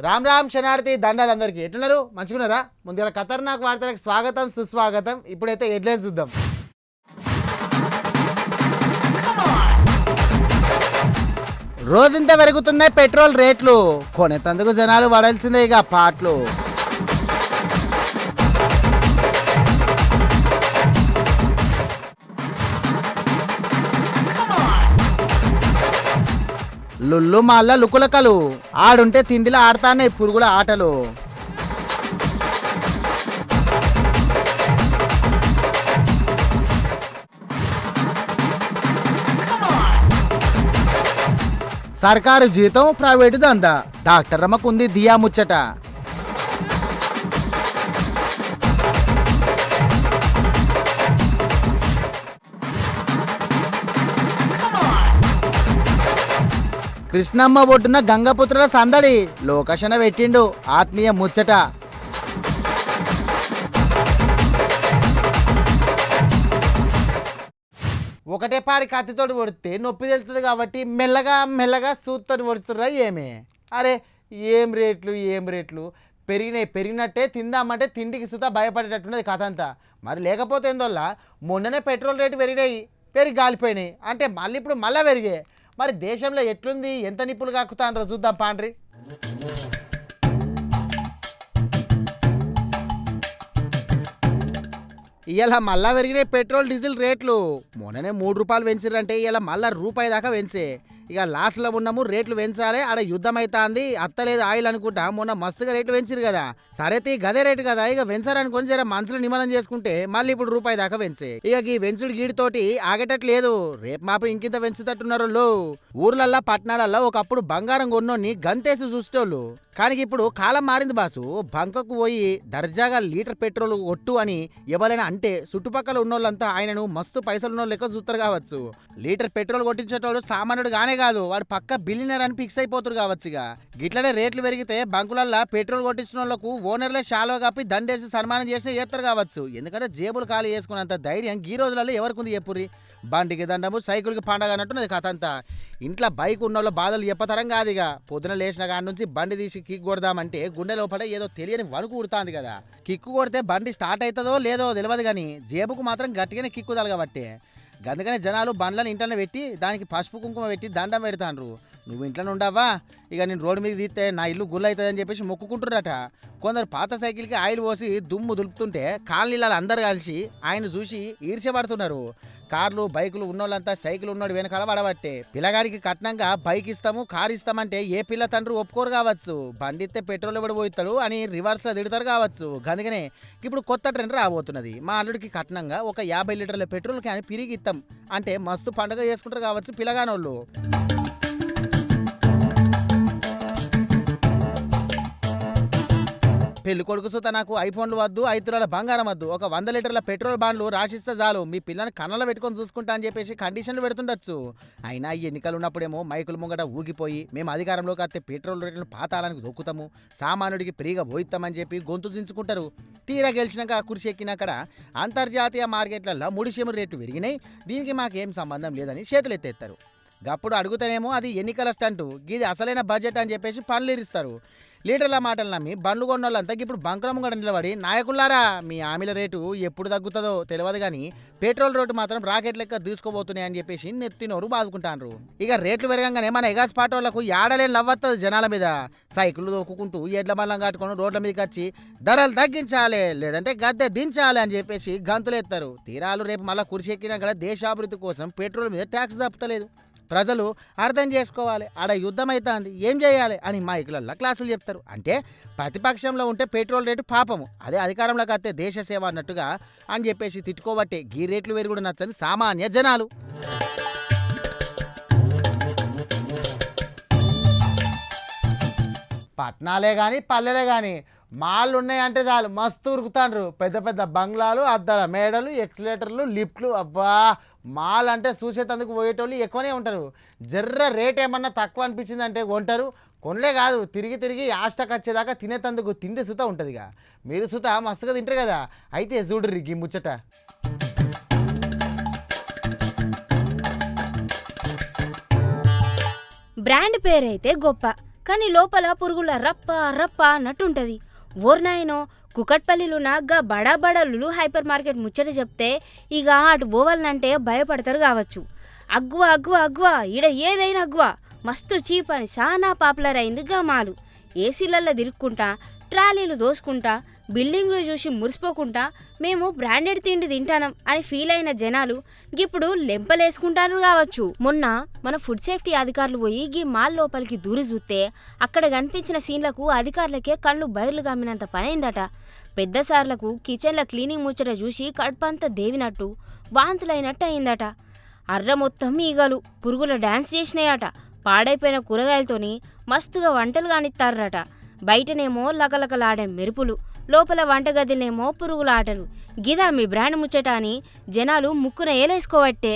రామ్ రామ్ శనార్థి దండాలు అందరికీ ఎట్లున్నారు మంచిగున్నారా? ముందుగా ఖతర్నాక్ వార్తలకు స్వాగతం సుస్వాగతం. ఇప్పుడైతే హెడ్లైన్స్ చూద్దాం. రోజంతా పెరుగుతున్నాయి పెట్రోల్ రేట్లు, కొనేతందుకు జనాలు పడాల్సిందే ఇక పాటలు. లుల్లు మాల్ల లుకులకలు ఆడుంటే తిండిలో ఆడతానే పురుగుల ఆటలు. సర్కారు జీతం ప్రైవేటు దందా, డాక్టర్ రమ్మకుంది దియా ముచ్చట. కృష్ణమ్మ ఒడ్డున గంగపుత్రుల సందడి, లోకషణ పెట్టిండు ఆత్మీయ ముచ్చట. ఒకటే పారి కత్తితోటి పొడితే నొప్పి తెలుస్తుంది కాబట్టి మెల్లగా మెల్లగా సూత్తోటి పొడుస్తుర్రా ఏమే. అరే ఏం రేట్లు పెరిగినట్టే తిందామంటే తిండికి సుతా భయపడేటట్టున్నది కథ అంతా. మరి లేకపోతే ఏందోళ్ళ మొన్ననే పెట్రోల్ రేటు పెరిగి గాలిపోయినాయి అంటే మళ్ళీ ఇప్పుడు మళ్ళీ పెరిగాయి. మరి దేశంలో ఎట్లుంది, ఎంత నిప్పులు కాకుతాండ్రో చూద్దాం పాండ్రి. ఇవాళ మళ్ళా పెరిగినాయి పెట్రోల్ డీజిల్ రేట్లు. మొన్ననే 3 రూపాయలు పెంచిరంటే ఇవాళ మళ్ళా రూపాయి దాకా పెంచే. ఇక లాస్ట్లో ఉన్నాము, రేట్లు పెంచాలి, ఆడ యుద్ధం అవుతుంది, అత్తలేదు ఆయిల్ అనుకుంటా మొన్న మస్తుగా రేట్లు పెంచారు కదా. సరే గదే రేటు కదా ఇక పెంచారనుకొని జర మనసులో నిమనం చేసుకుంటే మళ్ళీ ఇప్పుడు రూపాయి దాకా పెంచే. ఇక ఈ వెంచుడు గీడితోటి ఆగేటట్లేదు, రేపు మాపు ఇంకింత పెంచుతట్టున్నారు. ఊర్లల్లా పట్టణాలల్లో ఒకప్పుడు బంగారం కొన్నోని గంతేసి చూసేటోళ్ళు, కానీ ఇప్పుడు కాలం మారింది బాసు. బంకకు పోయి దర్జాగా లీటర్ పెట్రోల్ ఒట్టు అని ఎవరైనా అంటే చుట్టుపక్కల ఉన్నోళ్ళంతా ఆయనను మస్తు పైసలు ఉన్నోళ్ళు లెక్క చూస్తారు కావచ్చు. లీటర్ పెట్రోల్ కొట్టించేటోడు సామాన్యుడు గానే కాదు, వాడు పక్క బిలియనర్ అని ఫిక్స్ అయిపోతారు కావచ్చు. ఇక గిట్లనే రేట్లు పెరిగితే బంకులల్లా పెట్రోల్ కొట్టించిన వాళ్ళకు ఓనర్లే షాలో కప్పి దండేసి సన్మానం చేసి చేస్తారు కావచ్చు. ఎందుకంటే జేబులు ఖాళీ చేసుకున్నంత ధైర్యం ఈ రోజులలో ఎవరికి చెప్పుర్రి. బండికి దండము, సైకిల్కి పండగ అన్నట్టున్నది కథ అంతా. ఇంట్లో బైక్ ఉన్న వాళ్ళ బాధలు చెప్పతరం కాదు. ఇక పొద్దున లేచిన కాడి నుంచి బండి తీసి కిక్ కొడదామంటే గుండె లోపల ఏదో తెలియని వణుకు ఉడుతుంది కదా. కిక్కు కొడితే బండి స్టార్ట్ అవుతుందో లేదో తెలియదు, కానీ జేబుకు మాత్రం గట్టిగానే కిక్కు తలగబట్టే. అందుకనే జనాలు బండ్లను ఇంట్లోనే పెట్టి దానికి పసుపు కుంకుమ పెట్టి దండం పెడతాండ్రు. నువ్వు ఇంట్లోనే ఉండవా, ఇక నేను రోడ్డు మీద తీస్తే నా ఇల్లు గుల్ల అవుతుందని చెప్పేసి మొక్కుకుంటున్నారట. కొందరు పాత సైకిల్కి ఆయిల్ పోసి దుమ్ము దులుపుతుంటే కాలనీలలో అందరు కలిసి ఆయన చూసి ఈర్ష్యపడుతున్నారు. కార్లు బైకులు ఉన్నోళ్ళంతా సైకిల్ ఉన్నోడు వెనకాల పడబట్టే. పిల్లగాడికి కట్నంగా బైక్ ఇస్తాము, కారు ఇస్తామంటే ఏ పిల్ల తండ్రి ఒప్పుకోరు కావచ్చు. బండి ఇస్తే పెట్రోల్ ఎవడు పోయిస్తాడు అని రివర్స్ తిడతారు కావచ్చు. అందుకనే ఇప్పుడు కొత్త ట్రెండ్ రాబోతున్నది. మా అల్లుడికి కట్నంగా ఒక 50 లీటర్ల పెట్రోల్ క్యాన్ పిరిగి ఇస్తాం అంటే మస్తు పండుగ చేసుకుంటారు కావచ్చు పిల్లగానోళ్ళు. పెళ్లి కొడుకు సుత నాకు ఐఫోన్లు వద్దు, 5 తులాల బంగారం వద్దు, ఒక 100 లీటర్ల పెట్రోల్ బాండ్లు రాసిస్తే చాలు, మీ పిల్లని కన్నలో పెట్టుకొని చూసుకుంటా అని చెప్పేసి కండిషన్లు పెడుతుండొచ్చు. అయినా ఈ ఎన్నికలు ఉన్నప్పుడేమో మైకులు ముంగట ఊగిపోయి మేము అధికారంలోకి వస్తే పెట్రోల్ రేట్లను పాతాళానికి దొక్కుతాము, సామాన్యుడికి ఫ్రీగా పోయిస్తామని చెప్పి గొంతు దించుకుంటారు. తీరా గెలిచినాక కుర్చీ ఎక్కినాకడ అంతర్జాతీయ మార్కెట్లలో ముడిసేము రేట్లు పెరిగినాయి, దీనికి మాకేం సంబంధం లేదని చేతులు ఎత్తేస్తారు. గప్పుడు అడుగుతానేమో అది ఎన్నికల స్టంటు, ఇది అసలైన బడ్జెట్ అని చెప్పేసి పనులు ఇస్తారు. లీటర్ల మాటలు నమ్మి బండ్లు కొన్న వాళ్ళంతా ఇప్పుడు బంకుల ముంగట నిలబడి నాయకులారా మీ ఆమెల రేటు ఎప్పుడు తగ్గుతుందో తెలియదు, కానీ పెట్రోల్ రేటు మాత్రం రాకెట్ లెక్క దూసుకోబోతున్నాయి అని చెప్పేసి నెత్తినోరు బాదుకుంటారు. ఇక రేట్లు పెరగంగానే మన ఎగాస్ పాటోళ్లకు ఏడలేని లవ్వత్తది జనాల మీద. సైకిళ్ళు దొక్కుంటూ ఎడ్ల బల్లం కట్టుకొని రోడ్ల మీదకి వచ్చి ధరలు తగ్గించాలి లేదంటే గద్దె దించాలి అని చెప్పేసి గంతులేస్తారు. తీరాలు రేపు మళ్ళీ కుర్చీ ఎక్కినాక దేశాభివృద్ధి కోసం పెట్రోల్ మీద ట్యాక్స్ తప్పుతలేదు. ప్రజలు అర్థం చేసుకోవాలి, ఆడ యుద్ధం అవుతుంది, ఏం చేయాలి అని మైకులల్లో క్లాసులు చెప్తారు. అంటే ప్రతిపక్షంలో ఉంటే పెట్రోల్ రేటు పాపము, అదే అధికారంలోకి వస్తే దేశ సేవ అన్నట్టుగా అని చెప్పేసి తిట్టుకోబట్టే గీ రేట్లు వేరు కూడా నచ్చని సామాన్య జనాలు. పట్నాలే కానీ పల్లెలే కానీ మాళ్ళు ఉన్నాయంటే చాలు మస్తు ఉరుకుతాండ్రు. పెద్ద పెద్ద బంగ్లాలు, అద్దాల మేడలు, ఎక్స్లేటర్లు, లిఫ్ట్లు. అబ్బా మాల్ అంటే చూసేటందుకు పోయేటోళ్ళు ఎక్కువనే ఉంటారు. జర్ర రేట్ ఏమన్నా తక్కువ అనిపించింది అంటే కొంటారు. కొనలే కాదు, తిరిగి ఆస్టకు వచ్చేదాకా తినేటందుకు తిండి సుత ఉంటుంది. ఇక మీరు సుత మస్తుగా తింటారు కదా. అయితే చూడుర్రి గీ ముచ్చట. బ్రాండ్ పేరైతే గొప్ప, కానీ లోపల పురుగుల రప్ప రప్ప అన్నట్టుంటది. ఓర్నాయనో కుకట్పల్లిలున్న గా బడా బడా లులు హైపర్ మార్కెట్ ముచ్చట చెప్తే ఇక అటు పోవాలనంటే భయపడతారు కావచ్చు. అగ్వా అగ్వా అగ్వా ఈడ ఏదైనా అగ్వా మస్తు చీప్ అని చాలా పాపులర్ అయింది గా మాలు. ఏసీలల్లో తిరుక్కుంటా ట్రాలీలు దోసుకుంటా బిల్డింగ్లు చూసి మురిసిపోకుంటా మేము బ్రాండెడ్ తిండి తింటానం అని ఫీల్ అయిన జనాలు ఇప్పుడు లెంపలేసుకుంటారు కావచ్చు. మొన్న మన ఫుడ్ సేఫ్టీ అధికారులు పోయి గీ మాల్ లోపలికి దూరి చూస్తే అక్కడ కనిపించిన సీన్లకు అధికారులకే కళ్ళు బయర్లు గమ్మినంత పనైందట. పెద్ద సార్లకు కిచెన్ల క్లీనింగ్ ముచ్చట చూసి కడుపంతా దేవినట్టు వాంతులైనట్టు అయిందట. అర్ర మొత్తం ఈగలు పురుగుల డాన్స్ చేసినాయట. పాడైపోయిన కూరగాయలతోని మస్తుగా వంటలు కానిస్తారట. బయటనేమో లకలకలాడే మెరుపులు, లోపల వంటగదిలేమో పురుగుల ఆటలు. గిదా మీ బ్రాండ్ ముచ్చట అని జనాలు ముక్కున ఏలేసుకోవట్టే.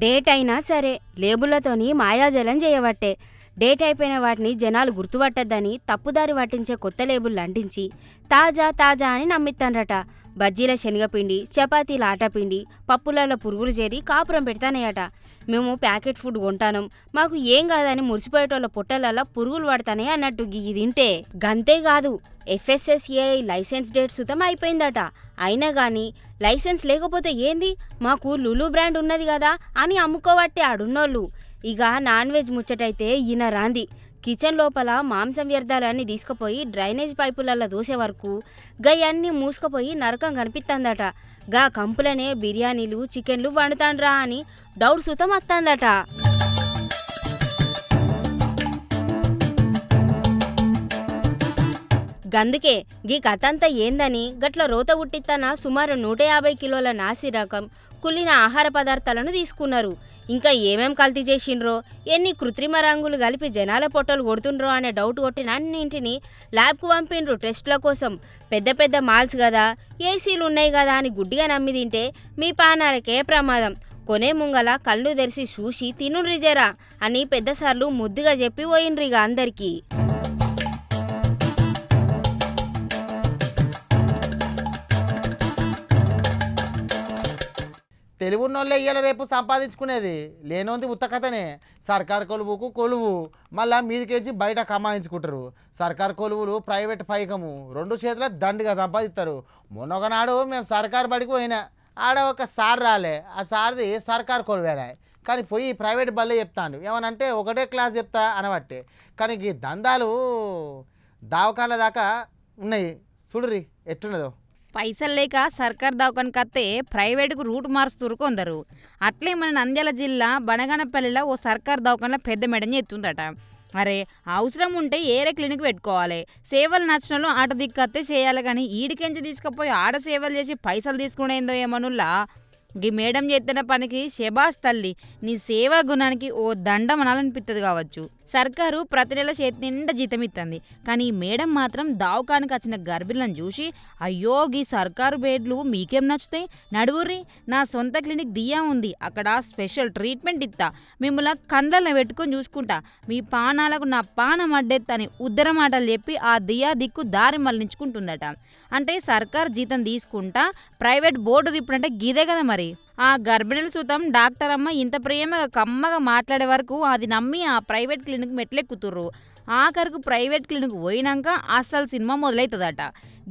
డేట్ అయినా సరే లేబుళ్లతోని మాయాజలం చేయబట్టే. డేట్ అయిపోయిన వాటిని జనాలు గుర్తుపట్టద్దని తప్పుదారి పట్టించే కొత్త లేబుల్ అంటించి తాజా తాజా అని నమ్మిస్తానరట. బజ్జీల శనగపిండి, చపాతీల ఆటపిండి, పప్పులలో పురుగులు చేరి కాపురం పెడతానేయట. మేము ప్యాకెట్ ఫుడ్ కొంటానం, మాకు ఏం కాదని మురిసిపోయేటోళ్ళ పొట్టలలో పురుగులు పడతానే అన్నట్టు ఇది తింటే. గంతేకాదు FSSAI లైసెన్స్ డేట్ సుతం అయిపోయిందట. అయినా కానీ లైసెన్స్ లేకపోతే ఏంది, మాకు లులు బ్రాండ్ ఉన్నది కదా అని అమ్ముకోవట్టే ఆడున్నోళ్ళు. ఇక నాన్ వెజ్ ముచ్చటైతే ఈయన రాంది. కిచెన్ లోపల మాంసం వ్యర్థాలన్నీ తీసుకుపోయి డ్రైనేజ్ పైపులలో దోసే వరకు గయన్నీ మూసుకుపోయి నరకం కనిపిస్తుందట. గా కంపులనే బిర్యానీలు చికెన్లు వండుతాండ్రా అని డౌట్ సుతం వస్తుందట. గందుకే గీ కథంతా ఏందని గట్ల రోత ఉట్టిత్తన సుమారు 150 కిలోల నాసి రకం కుళ్ళిన ఆహార పదార్థాలను తీసుకున్నారు. ఇంకా ఏమేం కల్తీ చేసిండ్రో, ఎన్ని కృత్రిమ రంగులు కలిపి జనాల పొట్టలు కొడుతుండ్రో అనే డౌట్ కొట్టిన అన్నింటినీ ల్యాబ్కు పంపిండ్రు టెస్టుల కోసం. పెద్ద పెద్ద మాల్స్ కదా, ఏసీలు ఉన్నాయి కదా అని గుడ్డిగా నమ్మి తింటే మీ పానాలకే ప్రమాదం. కొనే ముంగల కళ్ళు తెరిచి చూసి తినుండ్రి జరా అని పెద్దసార్లు ముద్దుగా చెప్పి పోయిండ్రిగా అందరికీ. తెలివున్నోళ్ళే ఇయ్యాల రేపు సంపాదించుకునేది, లేనోంది ఉత్తకథనే. సర్కారు కొలువుకు కొలువు, మళ్ళా మీదికేసి బయట కమాయించుకుంటారు. సర్కారు కొలువులు ప్రైవేట్ పైకము, 2 చేతుల దండిగా సంపాదిస్తారు. మొన్నొకనాడు మేము సర్కారు బడికి పోయినా, ఆడ ఒక సార్ రాలే, ఆ సార్ది సర్కారు కొలువేలే కానీ పోయి ప్రైవేట్ బల్లే చెప్తాను. ఏమనంటే ఒకటే క్లాస్ చెప్తా అనబట్టే. కానీ ఈ దందాలు దావకాల దాకా ఉన్నాయి. చూడుర్రి ఎట్టున్నదో. పైసలు లేక సర్కార్ దవాఖానకి వస్తే ప్రైవేటుకు రూట్ మారుస్తురు కొందరు. అట్లే మన నంద్యాల జిల్లా బనగనపల్లిలో ఓ సర్కార్ దవాఖానలో పెద్ద మెడని ఎత్తుందట. అరే అవసరం ఉంటే ఏరే క్లినిక్ పెట్టుకోవాలి, సేవలు నచ్చినలో ఆట దిక్కత్తే చేయాలి, కానీ ఈడికెంచి తీసుకుపోయి ఆడ సేవలు చేసి పైసలు తీసుకునేందో ఏమనుల్లా. గీ మేడం చేస్తున్న పనికి శబాస్ తల్లి, నీ సేవా గుణానికి ఓ దండం అనాలనిపిస్తుంది కావచ్చు. సర్కారు ప్రతి నెల చేతి నిండా జీతం ఇస్తుంది, కానీ ఈ మేడం మాత్రం దావకానికి వచ్చిన గర్భిలను చూసి అయ్యో గీ సర్కారు బెడ్లు మీకేం నచ్చుతాయి, నడువుర్రి నా సొంత క్లినిక్ దియ్యా ఉంది, అక్కడ స్పెషల్ ట్రీట్మెంట్ ఇస్తా, మిమ్మల్ని కండ్లలో పెట్టుకొని చూసుకుంటా, మీ పానాలకు నా పానం అడ్డెత్తని ఉద్దర మాటలు చెప్పి ఆ దియా దిక్కు దారి మళ్లించుకుంటుందట. అంటే సర్కారు జీతం తీసుకుంటా ప్రైవేట్ బోర్డు తిప్పుడంటే గీదే కదా మరి. ఆ గర్భిణీల సుతం డాక్టర్ అమ్మ ఇంత ప్రేమగా కమ్మగా మాట్లాడే వరకు అది నమ్మి ఆ ప్రైవేట్ క్లినిక్ మెట్లెక్కుతుర్రు. ఆఖరికి ప్రైవేట్ క్లినిక్ పోయినాక అస్సలు సినిమా మొదలవుతుందట.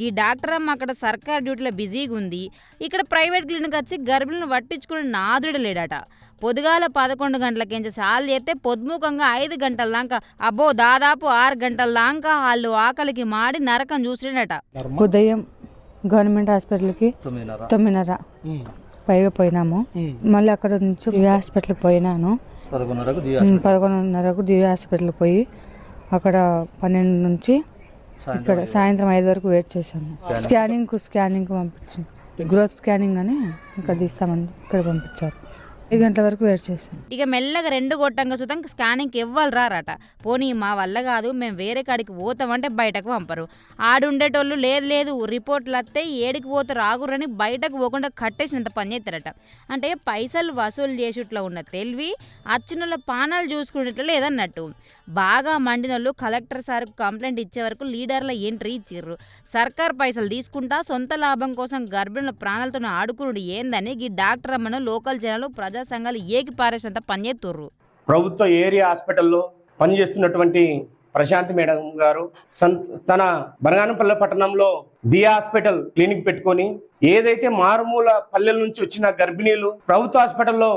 ఈ డాక్టర్ అమ్మ అక్కడ సర్కార్ డ్యూటీలో బిజీగా ఉంది, ఇక్కడ ప్రైవేట్ క్లినిక్ వచ్చి గర్భిణులను పట్టించుకుని నాదుడు లేడట. పొద్దుగాల 11 గంటలకించి చాలు చేస్తే పొద్దుముఖంగా 5 గంటల దాకా, అబ్బో దాదాపు 6 గంటల దాకా వాళ్ళు ఆకలికి మాడి నరకం చూసినట. ఉదయం గవర్నమెంట్ హాస్పిటల్కి 9:30 పైగా పోయినాము. మళ్ళీ అక్కడ నుంచి దివ్య హాస్పిటల్కి పోయినాను. 11:30కు దివ్య హాస్పిటల్కి పోయి అక్కడ 12 నుంచి ఇక్కడ సాయంత్రం 5 వరకు వెయిట్ చేశాము. స్కానింగ్ పంపించాను, గ్రోత్ స్కానింగ్ అని ఇక్కడ తీస్తామని ఇక్కడ పంపించారు. 5 గంటల వరకు వెయిట్ చేశాను. ఇక మెల్లగా 2 గొట్టంగా సుతం స్కానింగ్కి ఎవ్వరు రారట. పోనీ మా వల్ల కాదు మేము వేరే కాడికి పోతామంటే బయటకు పంపరు. ఆడుండేటోళ్ళు లేదు రిపోర్ట్లు వస్తే ఏడికి పోతే రాగురని బయటకు పోకుండా కట్టేసినంత పని చేస్తారట. అంటే పైసలు వసూలు చేసేట్లో ఉన్న తెలివి అచ్చినోళ్ళ పానాలు చూసుకునేట్లు లేదన్నట్టు. బాగా మండినోళ్ళు కలెక్టర్ సార్కు కంప్లైంట్ ఇచ్చే వరకు లీడర్ల ఎంట్రీ ఇచ్చిర్రు. సర్కార్ పైసలు తీసుకుంటా సొంత లాభం కోసం గర్భిణుల ప్రాణాలతో ఆడుకునుడు ఏందని గీ డాక్టర్ అమ్మను లోకల్ జనాలు ప్రజా సంఘాలు ఏకి పారేసంత పనిచేస్తుర్రు. ప్రభుత్వ ఏరియా హాస్పిటల్లో పనిచేస్తున్నటువంటి ప్రశాంతి మేడం గారు తన బనగానపల్లి పట్టణంలో దియా హాస్పిటల్ క్లినిక్ పెట్టుకొని ఏదైతే మారుమూల పల్లెల నుంచి వచ్చిన గర్భిణీలు ప్రభుత్వ హాస్పిటల్లో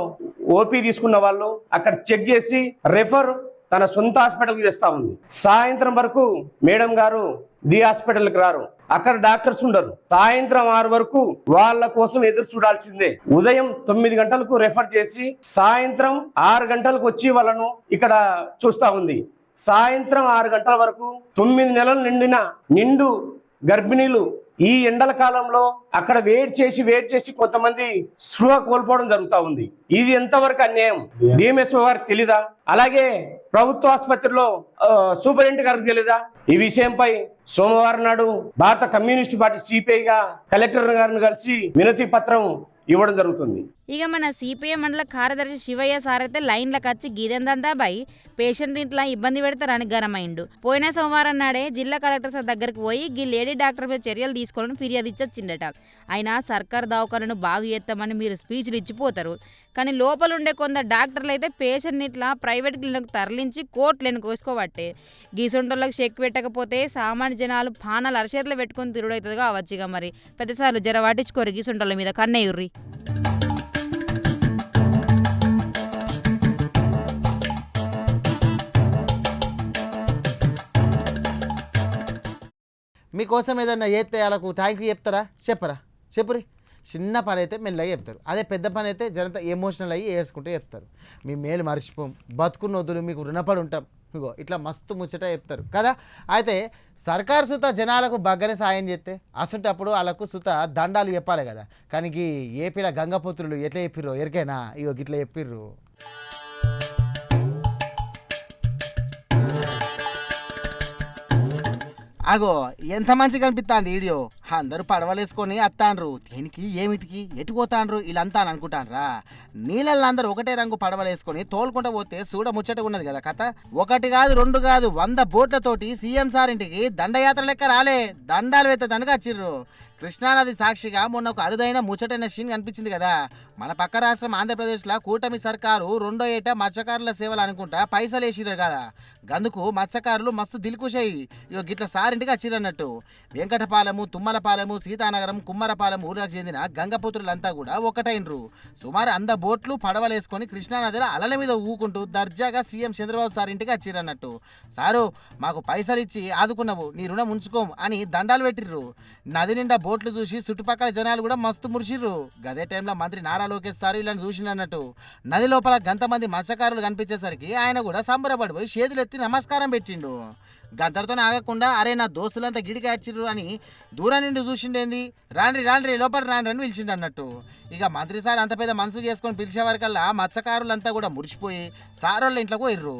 ఓపీ తీసుకున్న వాళ్ళు అక్కడ చెక్ చేసి రెఫర్ తన సొంత హాస్పిటల్కి చేస్తా ఉంది. సాయంత్రం వరకు మేడం గారు ది హాస్పిటల్కి రారు, అక్కడ డాక్టర్స్ ఉండరు. సాయంత్రం 6 వరకు వాళ్ళ కోసం ఎదురు చూడాల్సిందే. ఉదయం 9 గంటలకు రెఫర్ చేసి సాయంత్రం 6 గంటలకు వచ్చి వాళ్ళను ఇక్కడ చూస్తా ఉంది. సాయంత్రం 6 గంటల వరకు 9 నెలలు నిండు గర్భిణీలు ఈ ఎండల కాలంలో అక్కడ వెయిట్ చేసి కొంతమంది స్పృహ కోల్పోవడం జరుగుతూ ఉంది. ఇది ఎంతవరకు అన్యాయం డిఎంహెచ్ఓ గారికి తెలీదా? అలాగే ప్రభుత్వ ఆసుపత్రిలో సూపరింటెండెంట్ గారికి తెలీదా? ఈ విషయంపై సోమవారం నాడు భారత కమ్యూనిస్ట్ పార్టీ సిపిఐగా కలెక్టర్ గారిని కలిసి వినతి పత్రం ఇవ్వడం జరుగుతుంది. ఇక మన సిపిఐ మండల కార్యదర్శి శివయ్య సార్ అయితే లైన్లకు వచ్చి గిదందాబాయి పేషెంట్ ఇంట్లో ఇబ్బంది పెడతారని గరమైండు. పోయిన సోమవారం నాడే జిల్లా కలెక్టర్ సార్ దగ్గరికి పోయి గీ లేడీ డాక్టర్ మీద చర్యలు తీసుకోవాలని ఫిర్యాదు ఇచ్చొచ్చిండట. అయినా సర్కార్ దవాఖానను బాగు చేస్తామని మీరు స్పీచ్లు ఇచ్చిపోతారు, కానీ లోపలుండే కొందరు డాక్టర్లు అయితే పేషెంట్ ఇట్లా ప్రైవేట్ క్లినిక్ తరలించి కోట్లను కోసుకోబట్టే. గీసొంటోళ్ళకి చెక్ పెట్టకపోతే సామాన్య జనాలు పానాలు అరచేతులు పెట్టుకుని తిరుగుడవుతుంది కావచ్చు. ఇక మరి పెద్దసార్లు జర పట్టించుకోరు గీసొంటోళ్ళ మీద కన్నయ్యుర్రి. మీకోసం ఏదన్నా చేస్తే వాళ్ళకు థ్యాంక్ యూ చెప్పురి. చిన్న పని అయితే మెల్లగా చెప్తారు, అదే పెద్ద పని అయితే జనంతా ఎమోషనల్ అయ్యి ఏడ్చుకుంటూ చెప్తారు. మీ మేలు మర్చిపోం, బతుకున్న వద్దులు మీకు రుణపడి ఉంటాం, ఇగో ఇట్లా మస్తు ముచ్చట చెప్తారు కదా. అయితే సర్కారు సుత జనాలకు బగ్గనే సాయం చేస్తే అసంటప్పుడు వాళ్ళకు సుత దండాలు చెప్పాలి కదా. కానీ ఏపీల గంగపుత్రులు ఎట్లా చెప్పిర్రో ఎరికైనా, ఇగో గిట్లా చెప్పిర్రు. అగో ఎంత మంచిగా అనిపిస్తుంది వీడియో. అందరూ పడవలేసుకొని వస్తాండ్రు, దేనికి ఏమిటికి ఎటు పోతాండ్రు వీళ్ళంతా అని అనుకుంటాన్రా. నీళ్ళల్లో అందరూ ఒకటే రంగు పడవలేసుకొని తోలుకుంటూ పోతే చూడ ముచ్చటగా ఉన్నది కదా కథ. 1 కాదు 2 కాదు 100 బోట్లతోటి సీఎం సార్ ఇంటికి దండయాత్ర లెక్క రాలే, దండాలు వెత్తడానికి వచ్చిర్రు. కృష్ణానది సాక్షిగా మొన్న ఒక అరుదైన ముచ్చటైన సీన్ కనిపించింది కదా. మన పక్క రాష్ట్రం ఆంధ్రప్రదేశ్లో కూటమి సర్కారు 2వ ఏట మత్స్యకారుల సేవలు అనుకుంటా పైసలు వేసిర్రు కదా. గందుకు మత్స్యకారులు మస్తు దిల్కుషాయి ఇగో గిట్ల సారింటికి వచ్చిరన్నట్టు. వెంకటపాలెము, తుమ్మలపాలెము, సీతానగరం, కుమ్మరపాలెం ఊర్లకు చెందిన గంగపుత్రులంతా కూడా ఒకటైనరు. సుమారు 100 బోట్లు పడవలేసుకొని కృష్ణానదిలో అలల మీద ఊకుంటూ దర్జాగా సీఎం చంద్రబాబు సార్ ఇంటికి వచ్చిరన్నట్టు. సారు మాకు పైసలు ఇచ్చి ఆదుకున్నావు, నీ రుణం ఉంచుకోం అని దండాలు పెట్టిర్రు. నది నిండా బోట్లు చూసి చుట్టుపక్కల జనాలు కూడా మస్తు మురిసిర్రు. గదే టైంలో మంత్రి నారా లోకేష్ సార్ ఇలా చూసినట్టు. నది లోపల గంతమంది మత్స్యకారులు కనిపించేసరికి ఆయన కూడా సంబరపడిపోయి చేతులెత్తి నమస్కారం పెట్టిండు. గంతటితో ఆగకుండా అరే నా దోస్తులంతా గిడికి వచ్చిర్రు అని దూరం నుండి చూసిండేంది, రాండ్రి లోపల రాండ్రి అని పిలిచిండు అన్నట్టు. ఇక మంత్రి సార్ అంత పెద్ద మనసు చేసుకొని పిలిచేవారికల్లా మత్స్యకారులంతా కూడా మురిసిపోయి సారోళ్ళ ఇంట్లోకి పోయిర్రు.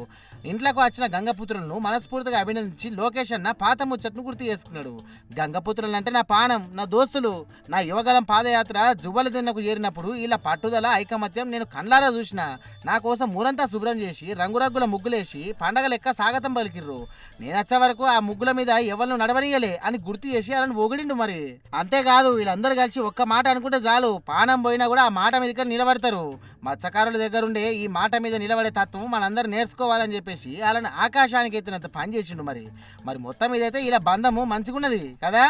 ఇంట్లోకి వచ్చిన గంగపుత్రులను మనస్ఫూర్తిగా అభినందించి లోకేష్ అన్న పాత ముచ్చట్ను గుర్తు చేసుకున్నాడు. గంగపుత్రులు అంటే నా పానం, నా దోస్తులు. నా యువగలం పాదయాత్ర జువ్వల దిన్నకు చేరినప్పుడు ఇలా పట్టుదల ఐకమత్యం నేను కళ్ళారా చూసిన. నా కోసం ఊరంతా శుభ్రం చేసి రంగురంగుల ముగ్గులేసి పండగ లెక్క స్వాగతం పలికిర్రు. నేను వచ్చే వరకు ఆ ముగ్గుల మీద ఎవరిని నడవనీయలే అని గుర్తు చేసి అలా ఒగిడిండు. మరి అంతేకాదు వీళ్ళందరూ కలిసి ఒక్క మాట అనుకుంటే చాలు, పానం పోయినా కూడా ఆ మాట మీద నిలబడతారు. మత్స్యకారుల దగ్గరుండే ఈ మాట మీద నిలబడే తత్వం మనందరూ నేర్చుకోవాలని చెప్పేసి అలాని ఆకాశానికి ఎత్తినంత పని చేసిండు. మరి మొత్తం ఇదైతే ఇలా బంధము మంచిగున్నది కదా.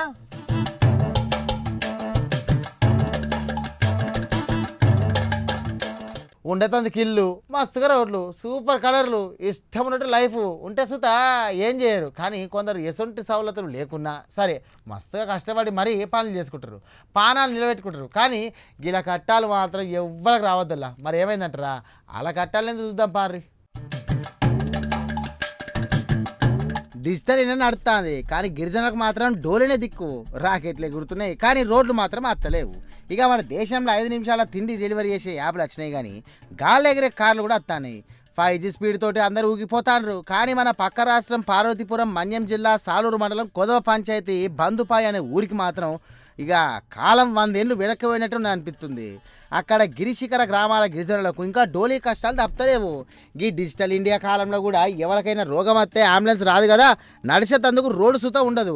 ఉండేతందుకు ఇల్లు, మస్తుగా రోడ్లు, సూపర్ కలర్లు, ఇష్టం ఉన్నట్టు లైఫ్ ఉంటే సుత ఏం చేయరు. కానీ కొందరు ఎసొంటి సౌలతులు లేకున్నా సరే మస్తుగా కష్టపడి మరీ పనులు చేసుకుంటారు, పానాలు నిలబెట్టుకుంటారు. కానీ ఇలా కట్టాలు మాత్రం ఎవ్వరికి రావద్దల్లా. మరి ఏమైందంటారా, అలా కట్టాలని చూద్దాం పారి. డిజిటల్ ఇండియా నడుస్తుంది కానీ గిరిజనులకు మాత్రం డోలేనే దిక్కు. రాకెట్లు ఎగురుతున్నాయి కానీ రోడ్లు మాత్రం అత్తలేవు. ఇక మన దేశంలో 5 నిమిషాల తిండి డెలివరీ చేసే యాప్లు వచ్చినాయి కానీ గాల్లో ఎగిరే కార్లు కూడా వస్తున్నాయి. 5G స్పీడ్ తోటి అందరూ ఊగిపోతాండ్రు. కానీ మన పక్క రాష్ట్రం పార్వతీపురం మన్యం జిల్లా సాలూరు మండలం కొదవ పంచాయతీ బందుపాయి అనే ఊరికి మాత్రం ఇక కాలం 100 ఏళ్ళు వెనక్కిపోయినట్టు నాకు అనిపిస్తుంది. అక్కడ గిరిశిఖర గ్రామాల గిరిజనులకు ఇంకా డోలీ కష్టాలు తప్పలేవు. ఈ డిజిటల్ ఇండియా కాలంలో కూడా ఎవరికైనా రోగం వస్తే అంబులెన్స్ రాదు కదా, నడిచేటందుకు రోడ్డు సుత ఉండదు.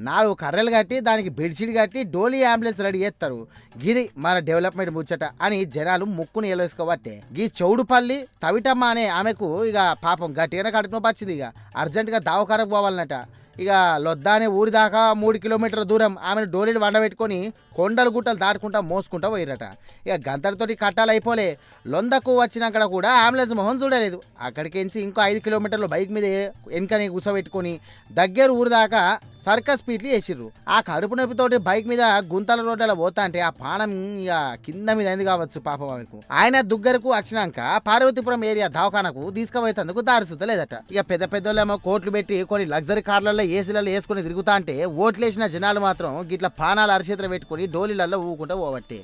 4 కర్రలు కట్టి దానికి బెడ్షీట్ కట్టి డోలీ అంబులెన్స్ రెడీ చేస్తారు. గిది మన డెవలప్మెంట్ ముచ్చట అని జనాలు ముక్కుని ఎలేసుకోబట్టే గీ చౌడుపల్లి తవిటమ్మ అనే ఆమెకు ఇక పాపం గట్టిగానే కడుపు నొప్పి వచ్చింది. ఇక అర్జెంటుగా దవాఖానకు పోవాలన్నట. ఇక లొద్దా అనే ఊరి దాకా 3 కిలోమీటర్ల దూరం ఆమెను డోలీలు వండబెట్టుకొని కొండలు గుట్టలు దాటుకుంటా మోసుకుంటా పోయిరట. ఇక గంతలతోటి కట్టాలు అయిపోలే. లొందకు వచ్చినాక కూడా అంబులెన్స్ మొహం చూడలేదు. అక్కడికించి ఇంకో 5 కిలోమీటర్లు బైక్ మీద వెనకని కూర్చోబెట్టుకొని దగ్గర ఊరి దాకా సర్కస్ స్పీడ్లు వేసిర్రు. ఆ కడుపు నొప్పితోటి బైక్ మీద గుంతల రోడ్ల పోతా అంటే ఆ పానం ఇక కింద మీద అయింది కావచ్చు పాపం ఆమెకు. ఆయన దగ్గరకు వచ్చినాక పార్వతీపురం ఏరియా దవాఖానకు తీసుకుపోయేందుకు దారి సుద్దలేదట. ఇక పెద్ద పెద్దోళ్ళేమో కోట్లు పెట్టి కొన్ని లగ్జరీ కార్లలో ఏసీలలో వేసుకుని తిరుగుతా అంటే ఓట్లేసిన జనాలు మాత్రం గిట్ల పానాలు అరచేతులు పెట్టుకుని డోలీలలో ఊకుంటూ పోవట్టే.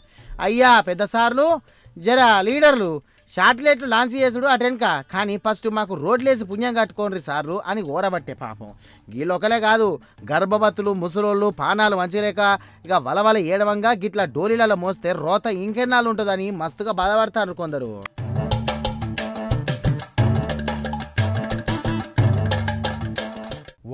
అయ్యా పెద్ద సార్లు జరా లీడర్లు షార్ట్లెట్లు లాంచ్ చేసుడు అటెన్క, కానీ ఫస్ట్ మాకు రోడ్లేసి పుణ్యం కట్టుకోండి సార్లు అని ఓరబట్టే పాపం. వీళ్ళొకలే కాదు, గర్భవతులు ముసలోళ్ళు పానాలు వంచలేక ఇక వలవల ఏడవంగా గిట్ల డోలీలలో మోస్తే రోత ఇంకెన్నాళ్ళు ఉంటుందని మస్తుగా బాధపడతారు కొందరు.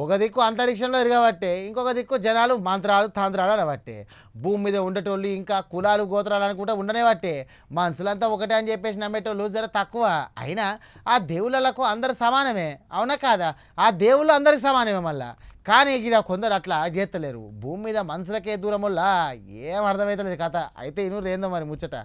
ఒక దిక్కు అంతరిక్షంలో ఎరగబట్టే, ఇంకొక దిక్కు జనాలు మంత్రాలు తాంత్రాలు అనబట్టే. భూమి మీద ఉండేటోళ్ళు ఇంకా కులాలు గోత్రాలు అనుకుంటా ఉండనే బట్టే. మనుషులంతా ఒకటే అని చెప్పేసి నమ్మేటోళ్ళు జర తక్కువ. అయినా ఆ దేవుళ్ళకు అందరు సమానమే, అవునా కాదా? ఆ దేవుళ్ళు అందరికి సమానమే మళ్ళా. కానీ ఇక్కడ కొందరు అట్లా చేస్తలేరు. భూమి మీద మనుషులకే దూరం వల్ల ఏం అర్థమవుతలేదు కథ. అయితే ఇను రేందో మరి ముచ్చట.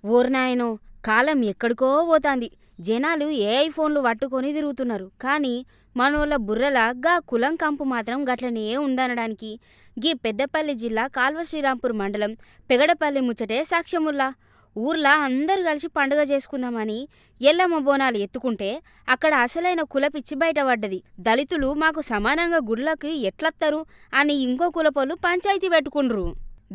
ఓర్నాయనో, కాలం ఎక్కడికో పోతాంది. జనాలు ఏఐ ఫోన్లు పట్టుకొని తిరుగుతున్నారు. కానీ మనోళ్ళ బుర్రల గా కులం కంపు మాత్రం గట్లనే ఉందనడానికి గీ పెద్దపల్లి జిల్లా కాల్వ శ్రీరాంపూర్ మండలం పెగడపల్లి ముచ్చటే సాక్ష్యముల్లా. ఊర్లా అందరూ కలిసి పండుగ చేసుకుందామని ఎల్లమ్మ బోనాలు ఎత్తుకుంటే అక్కడ అసలైన కులపిచ్చి బయటపడ్డది. దళితులు మాకు సమానంగా గుడ్లకి ఎట్లత్తరు అని ఇంకో కులపోళ్ళు పంచాయతీ పెట్టుకుండ్రు.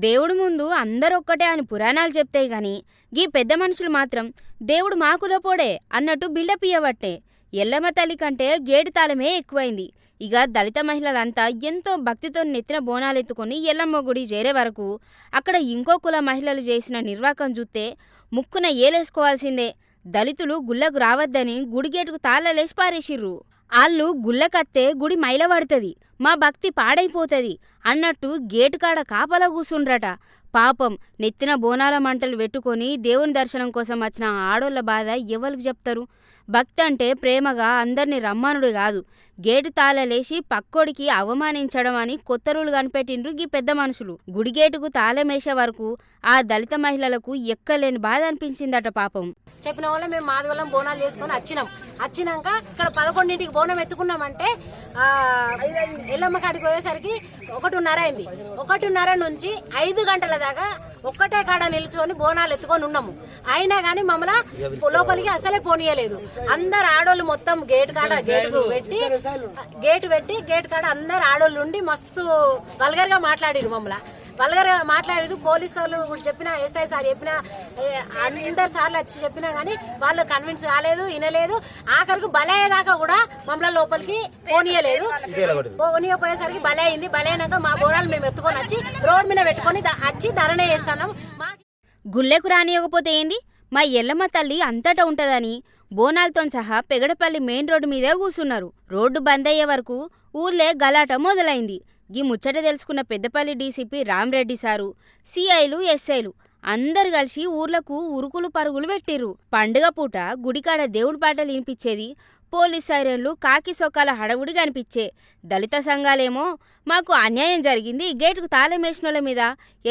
దేవుడు ముందు అందరొక్కటే అని పురాణాలు చెప్తాయి గాని గీ పెద్ద మనుషులు మాత్రం దేవుడు మా కులపోడే అన్నట్టు బిల్డప్ ఇయ్యబట్టే ఎల్లమ్మ తల్లి కంటే గేటు తాళమే ఎక్కువైంది. ఇక దళిత మహిళలంతా ఎంతో భక్తితో నెత్తిన బోనాలెత్తుకొని ఎల్లమ్మ గుడి చేరే వరకు అక్కడ ఇంకో కుల మహిళలు చేసిన నిర్వాకం చూస్తే ముక్కున ఏలేసుకోవాల్సిందే. దళితులు గుళ్ళకు రావద్దని గుడి గేటుకు తాళలేసి పారేసిర్రు. ఆళ్ళు గుళ్ళకత్తే గుడి మైలబడుతుంది, మా భక్తి పాడైపోతుంది అన్నట్టు గేటుకాడ కాపలా కూసుండ్రట. పాపం నెత్తిన బోనాల మంటలు పెట్టుకొని దేవుని దర్శనం కోసం వచ్చిన ఆడోళ్ళ బాధ ఎవరికి చెప్తారు? భక్తి అంటే ప్రేమగా అందరినీ రమ్మనుడు కాదు, గేటు తాళలేసి పక్కోడికి అవమానించడం అని కొత్త రూలు కనిపెట్టిండ్రు గీ పెద్ద మనుషులు. గుడిగేటుకు తాళమేసే వరకు ఆ దళిత మహిళలకు ఎక్కలేని బాధ అనిపించిందట పాపం. చెప్పిన వాళ్ళ మేము మాదిగొల్లం బోనాలు చేసుకొని వచ్చినాక ఇక్కడ 11ంటికి బోనం ఎత్తుకున్నామంటే ఎల్లమ్మ కాడికి పోయేసరికి 1:30 అయింది. 1:30 నుంచి 5 గంటల దాకా ఒక్కటే కాడ నిల్చుకొని బోనాలు ఎత్తుకొని ఉన్నాము. అయినా గానీ మమ్మల్ని లోపలికి అసలే పోనీయలేదు. అందరు ఆడోళ్ళు మొత్తం గేట్ పెట్టి గేట్ కాడ అందరు ఆడోళ్ళు ఉండి మస్తు వల్గర్ గా మాట్లాడిరు. మమ్మల్ని వల్గర్గా మాట్లాడారు. పోలీసు వాళ్ళు చెప్పినా, ఎస్ఐ సార్ చెప్పినా, అందరు సార్లు వచ్చి చెప్పినా గానీ వాళ్ళు కన్విన్స్ కాలేదు, వినలేదు. ఆఖరికి బలే అయ్యేదాకా కూడా మమ్మల్ని లోపలికి పోనీయలేదు. పోనీయపోయేసరికి బలే అయింది. బలే అయినాక మా బోనాలు మేము ఎత్తుకొని వచ్చి రోడ్ మీద పెట్టుకొని వచ్చి ధరణే చేస్తున్నాం. గుళ్ళెకు రానియకపోతే ఏంది, మా ఎల్లమ్మ తల్లి అంతటా ఉంటదని బోనాలతో సహా పెగడపల్లి మెయిన్ రోడ్డు మీదే కూసున్నారు. రోడ్డు బంద్ అయ్యే వరకు ఊర్లే గలాట మొదలైంది. ఈ ముచ్చట తెలుసుకున్న పెద్దపల్లి డీసీపీ రామరెడ్డి సారు, సిఐలు, ఎస్ఐలు అందరు కలిసి ఊర్లకు ఉరుకులు పరుగులు పెట్టిర్రు. పండుగ పూట గుడికాడ దేవుడి పాటలు వినిపించేది, పోలీస్ సైరన్లు, కాకి సొక్కాల హడవుడి కనిపించే. దళిత సంఘాలేమో మాకు అన్యాయం జరిగింది, గేటుకు తాళమేసినోళ్ళ మీద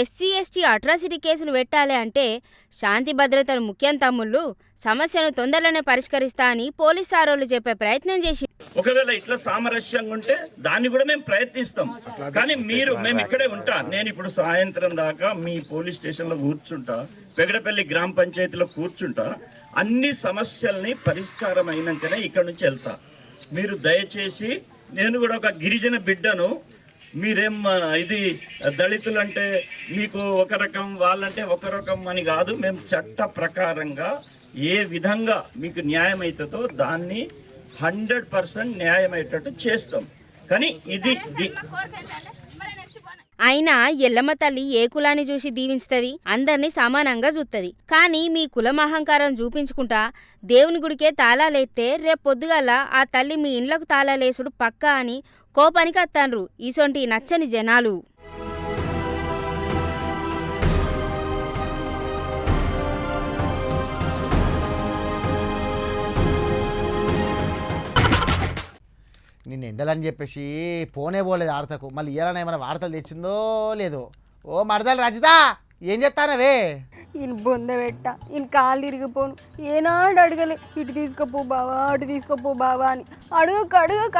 ఎస్సీ ఎస్టీ అట్రాసిటీ కేసులు పెట్టాలి అంటే శాంతి భద్రతలు ముఖ్యం తమ్ముళ్ళు, సమస్యను తొందరలోనే పరిష్కరిస్తా అని పోలీస్ సారోళ్ళు చెప్పే ప్రయత్నం చేసి, ఒకవేళ ఇట్లా సామరస్యంగా ఉంటే దాన్ని కూడా మేము ప్రయత్నిస్తాం. కానీ మేము ఇక్కడే ఉంటా. నేను ఇప్పుడు సాయంత్రం దాకా మీ పోలీస్ స్టేషన్లో కూర్చుంటా, పెగడపల్లి గ్రామ పంచాయతీలో కూర్చుంటా. అన్ని సమస్యల్ని పరిష్కారం అయినాకనే ఇక్కడ నుంచి వెళ్తా. మీరు దయచేసి, నేను కూడా ఒక గిరిజన బిడ్డను, మీరేం ఇది దళితులంటే మీకు ఒక రకం, వాళ్ళంటే ఒక రకం అని కాదు. మేము చట్ట ప్రకారంగా ఏ విధంగా మీకు న్యాయం అవుతుందో దాన్ని 100% న్యాయం అయ్యేటట్టు చేస్తాం. కానీ ఇది అయినా ఎల్లమ్మ తల్లి ఏ కులాన్ని చూసి దీవించుతుంది, అందరినీ సమానంగా చూస్తుంది. కానీ మీ కులం అహంకారం చూపించుకుంటా దేవుని గుడికే తాళాలేస్తే రేపు పొద్దుగాల ఆ తల్లి మీ ఇండ్లకు తాళాలేసుడు పక్కా అని కోపానికి అత్తాన్రు ఈసొంటి నచ్చని జనాలు. నిన్ను ఎండలని చెప్పేసి పోనే పోలేదు ఆడతకు, మళ్ళీ ఇయ్యాలని ఏమైనా వార్తలు తెచ్చిందో లేదో. ఓ మరదలు రజిత, ఏం చేస్తానవే? ఈయన బొంద పెట్ట, ఈయన కాళ్ళు ఇరిగిపోను, ఏనాడు అడగలే ఇటు తీసుకోపో బావా అటు తీసుకోపో బావా అని.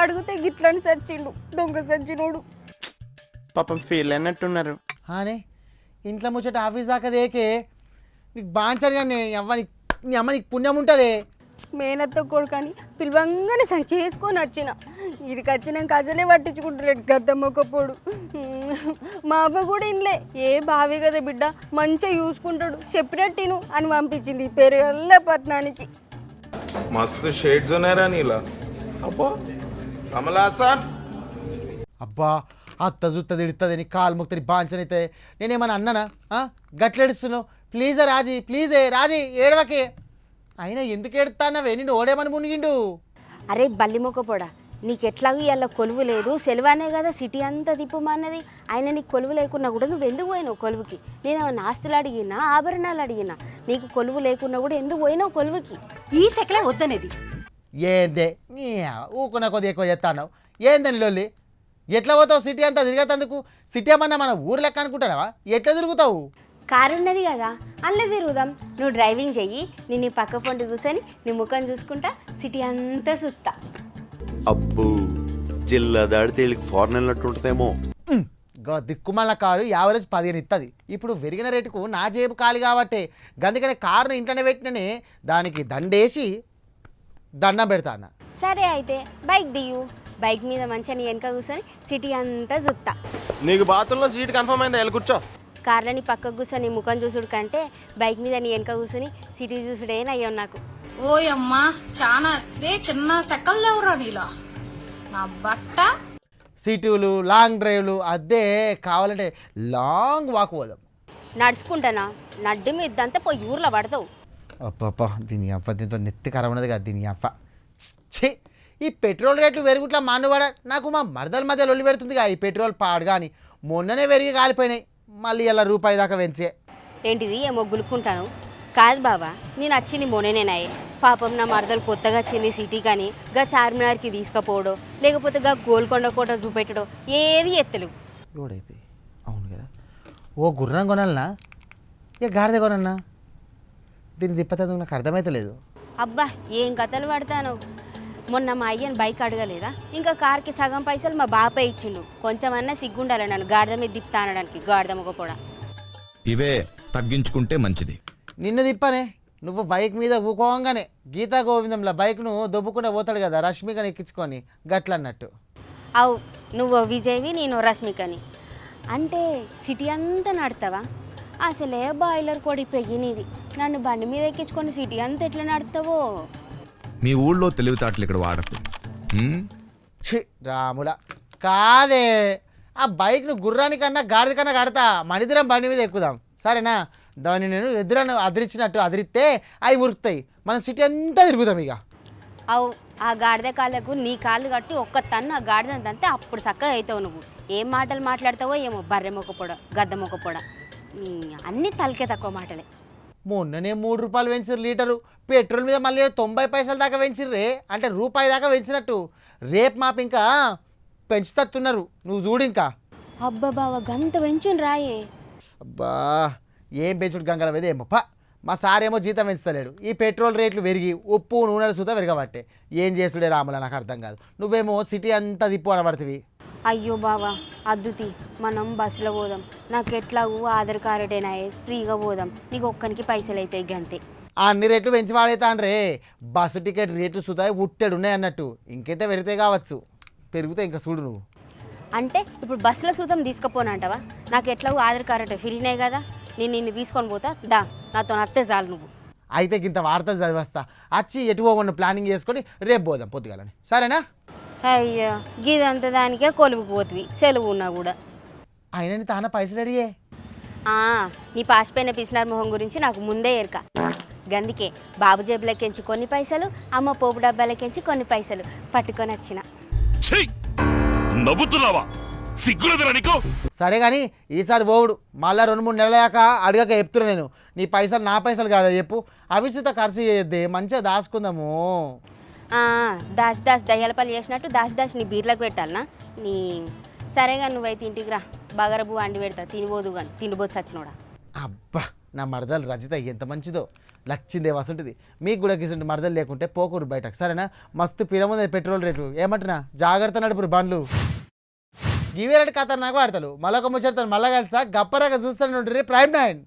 అడుగుతే గిట్లని సచ్చిండు, దొంగ సచ్చినోడు. పాపం ఫీల్ అన్నట్టున్నారు. అనే ఇంట్లో ముచ్చట ఆఫీస్ దాకా దేకే నీకు బాంచరుగా నీ అమ్మ నీకు పుణ్యం ఉంటుంది. మేనత్త కొడుకని పిలవంగానే సంచి వేసుకొని వచ్చిన, ఇడికి వచ్చినాక అసలే పట్టించుకుంటలేడు గద్దమ్మొక్కపోడు. మా అవ్వ కూడా ఇంట్లో ఏ బావి కదా బిడ్డ మంచిగా చూసుకుంటాడు చెప్పినట్టిను అని పంపించింది పెరుగల్ల పట్టణానికి. మస్తు షేడ్స్ ఉన్నారా నీలా? అబ్బా కమలాసన్ అబ్బా అత్త జుత్త తిడుతుంది నీ కాలు ముక్తని బాంచనైతే నేనేమన్నా అన్నానా? గట్లెడుస్తున్నావు? ప్లీజే రాజీ, ప్లీజే రాజీ, ఏడవకే. అయినా ఎందుకు ఏడుతానవే? నిన్ను ఓడేమని మునిగిండు? అరే బల్లి మొక్కపోడా, నీకెట్లాగూ ఇలా కొలువు లేదు, సెలవానే కదా సిటీ అంతా తిప్పుమన్నది. అయినా నీకు కొలువు లేకున్నా కూడా నువ్వు ఎందుకు పోయినావు కొలువుకి? నేను ఆస్తులు అడిగినా ఆభరణాలు అడిగినా, నీకు కొలువు లేకున్నా కూడా ఎందుకు పోయినావు కొలువుకి? ఈ సెకలే వద్దనేది. ఏందే నీ ఊకున్న కొద్ది ఎక్కువ చెప్తాను. ఏందని లొల్లి? ఎట్లా పోతావు సిటీ అంతా తిరిగేందుకు? సిటీ ఏమన్నా మన ఊరు లెక్క అనుకుంటావా? ఎట్లా తిరుగుతావు? కారు ఉన్నది కదా, అల్లే తిరుగుదాం. నువ్వు డ్రైవింగ్ చెయ్యి, నేను నీ పక్క పొండి కూర్చొని నీ ముఖం చూసుకుంటా సిటీ అంతా చూస్తా. అబ్బో జిల్లా దాడితే వీళ్ళకి ఫారెన్ వెళ్ళినట్టు ఉంటుందేమో. దిక్కుమల్ల కారు యావరేజ్ 15 ఇస్తుంది. ఇప్పుడు పెరిగిన రేటుకు నా జేబు ఖాళీ కాబట్టి గందుకనే కారును ఇంట్లోనే పెట్టిననే దానికి దండేసి దండం పెడతా అన్న. సరే అయితే బైక్ దియ్యు, బైక్ మీద మంచిగా నీ వెనక కూర్చొని సిటీ అంతా చూస్తా. నీకు బాత్రూంలో సీట్ కన్ఫర్మ్ అయిందా? వెళ్ళి కూర్చో. కార్లని పక్కకు కూర్చొని ముఖం చూసుడు కంటే బైక్ మీద నీ వెనక కూర్చొని సిటీ చూసుడేనయ్యో నాకు. ఓయమ్మా చాలా చిన్న సెకల్ లేవురా నీలో నా బట్ట. సిటీలు లాంగ్ డ్రైవ్లు అదే కావాలంటే లాంగ్ వాక్ పోదాం. నడుచుకుంటానా? నడ్డి మీద అంతా పోయి ఊర్లో పడతావు. అప్ప దీని అప్ప దీంతో నెత్తి ఖరాబ్ ఉన్నది కదా దీని అప్ప. ఛీ, ఈ పెట్రోల్ రేట్లు పెరుగుట్లా మానువాడ నాకు మా మరదల మధ్య లొల్లి పెడుతుందిగా ఈ పెట్రోల్ పాడు. కానీ మొన్ననే పెరిగి కాలిపోయినాయి, మళ్ళీ ఇలా రూపాయి దాకా పెంచే. ఏంటిది ఏమో గులుక్కుంటాను? కాదు బాబా, నేను వచ్చింది మొన్ననేనాయే. పాపం నా మరదలు కొత్తగా వచ్చింది సిటీ కానీ గా చార్మినార్కి తీసుకుపోవడం లేకపోతే గా గోల్కొండ కోట చూపెట్టడం ఏది ఎత్తలు. ఎవడైతే అవును కదా, ఓ గుర్రం కొనాలనా ఇక గాడిద కొనన్నా? దీన్ని తిప్పతందుకు నాకు అర్థమైతలేదు. అబ్బా ఏం కథలు పడతాను. మొన్న మా అయ్యని బైక్ అడగలేదా, ఇంకా కార్కి సగం పైసలు మా బాపే ఇచ్చిండు. కొంచెమన్నా సిగ్గుండాలి నన్ను గాడిద మీద తిప్పుతా అనడానికి, గాడిద మొగపోడా. ఇవే తగ్గించుకుంటే మంచిది. నిన్ను తిప్పనే, నువ్వు బైక్ మీద ఊకోగానే గీతా గోవిందంలో బైక్ను దొబ్బుకునే పోతాడు కదా రష్మికని ఎక్కించుకొని గట్లన్నట్టు. అవు నువ్వు విజయ్వి నేను రష్మికని అంటే సిటీ అంతా నడతావా? అసలే బాయిలర్ కొడి పెగినిది, నన్ను బండి మీద ఎక్కించుకొని సిటీ అంతా ఎట్లా నడుతావో. మీ ఊళ్ళో తెలివితేటలు ఇక్కడ వాడకు. ఛీ రాములా, కాదే ఆ బైక్ను గుర్రానికన్నా గాడిద కన్నా కడతా, మనిద్దరం బండి మీద ఎక్కుదాం సరేనా? దాన్ని నేను ఎదురను అదిరించినట్టు అదిరిస్తే అవి ఉరుకుతాయి, మనం సిటీ అంతా తిరుగుతాం ఇక. అవు ఆ గాడిద కాళ్ళకు నీ కాళ్ళు కట్టి ఒక్క తన్ను ఆ గాడిదంతే అప్పుడు చక్కగా అవుతావు. నువ్వు ఏం మాటలు మాట్లాడతావో ఏమో, బర్రె మొక్కపోడ గద్ద మొక్కపోడ, అన్నీ తలకే తక్కువ మాటలే. మొన్ననే 3 రూపాయలు పెంచారు లీటరు పెట్రోల్ మీద, మళ్ళీ 90 పైసల దాకా పెంచిర్రే, అంటే రూపాయి దాకా పెంచినట్టు. రేపు మాపు ఇంకా పెంచుతట్టున్నారు, నువ్వు చూడు ఇంకా. అబ్బా బావ గంత పెంచుని రాయే. అబ్బా ఏం పెంచుడు గంగల మీద ఏమో పా. మా సారేమో జీతం పెంచుతలేడు, ఈ పెట్రోల్ రేట్లు పెరిగి ఉప్పు నూనెలు సుతా పెరగబట్టే ఏం చేసుడే రాములా నాకు అర్థం కాదు. నువ్వేమో సిటీ అంతా తిప్పు అనబడుతుంది. అయ్యో బావా అద్దుతి, మనం బస్సులో పోదాం, నాకు ఎట్లాగూ ఆధార్ కార్డునాయే, ఫ్రీగా పోదాం, నీకు ఒక్కరికి పైసలు అవుతాయి గంతే. అన్ని రేట్లు పెంచి వాడేతాండ్రే, బస్సు టికెట్ రేట్లు సుతాయి ఉట్టెడు ఉన్నాయి అన్నట్టు, ఇంకైతే పెరిగితే కావచ్చు, పెరిగితే ఇంకా చూడు నువ్వు. అంటే ఇప్పుడు బస్సులో సూతం తీసుకుపోనంటావా? నాకు ఎట్లాగూ ఆధార్ కార్డు ఫ్రీనే కదా, నేను నిన్ను తీసుకొని పోతా, దా నాతో అత్తే చాలు నువ్వు. అయితే ఇంత వార్తలు చదివేస్తా, వచ్చి ఎటు పోకుండా ప్లానింగ్ చేసుకొని రేపు పోదాం పొద్దుగాలని, సరేనా? అయ్యో గిదంతా దానికే కొలువుకు పోతుంది సెలవు ఉన్నా కూడా. అయినా తాన పైసలు అడిగే నీ పాసిపోయిన పిసినార్ మొహం గురించి నాకు ముందే ఎరక గందుకే బాబు జేబులకెంచి కొన్ని పైసలు అమ్మ పోపు డబ్బాలకెంచి కొన్ని పైసలు పట్టుకొని వచ్చిన. నవ్వుతున్నావా? సిగ్గులేదురా నీకు? సరే కానీ ఈసారి పోవుడు మళ్ళీ 2-3 నెలలయాక అడగక చెప్తున్నా నేను. నీ పైసలు నా పైసలు కాదా చెప్పు, అవిసుత ఖర్చు చేయొద్దే, మంచిగా దాచుకుందాము. దాసి దయ్యాల పని చేసినట్టు దాసి నీ బీర్లకు పెట్టాలనా నీ. సరేగా నువ్వైతే ఇంటికి రా, బగరబు వండి పెడతా తినిపోదు కానీ తిండిపోతు చచ్చినోడా. అబ్బా నా మరదలు రజిత ఎంత మంచిదో, లచ్చిందే వస్తుంటుంది. మీకు కూడా గిసుంటి మరదలు లేకుంటే పోకూరు బయటకు, సరేనా? మస్తు పిరముంది పెట్రోల్ రేట్లు, ఏమంటున్నా జాగ్రత్త నడుపురు బండ్లు. ఇవే రేటు కథ నాకు ఆడతారు. మళ్ళొక ముచ్చడతాను, మళ్ళా కలిసా గప్పరాగా చూస్తాను ప్రైమ్ 9.